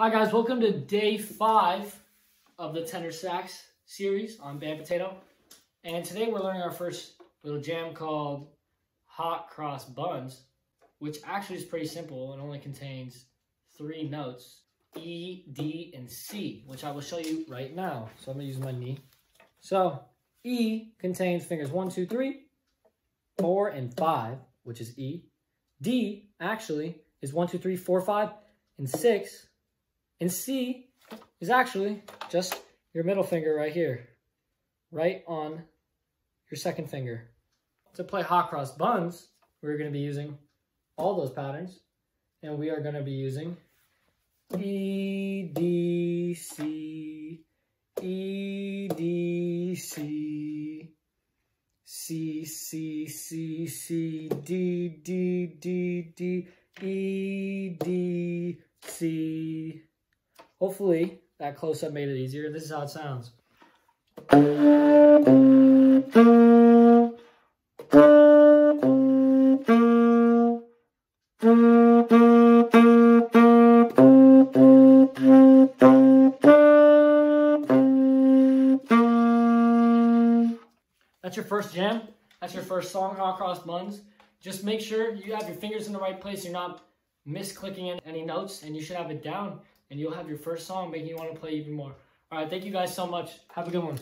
Hi guys, welcome to day 5 of the Tenor Sax series on Band Potato. And today we're learning our first little jam called Hot Cross Buns, which actually is pretty simple and only contains 3 notes, E, D, and C, which I will show you right now. So I'm gonna use my knee. So E contains fingers 1, 2, 3, 4, and 5, which is E. D actually is 1, 2, 3, 4, 5, and 6. And C is actually just your middle finger right here, right on your second finger. To play Hot Cross Buns, we're going to be using all those patterns, and we are going to be using E, D, C, E, D, C, C, C, C, C, D, D, D, D, E, D, C. Hopefully that close-up made it easier. This is how it sounds. That's your first jam. That's your first song, Hot Cross Buns. Just make sure you have your fingers in the right place. You're not misclicking any notes, and you should have it down. And you'll have your first song making you want to play even more. All right, thank you guys so much. Have a good one.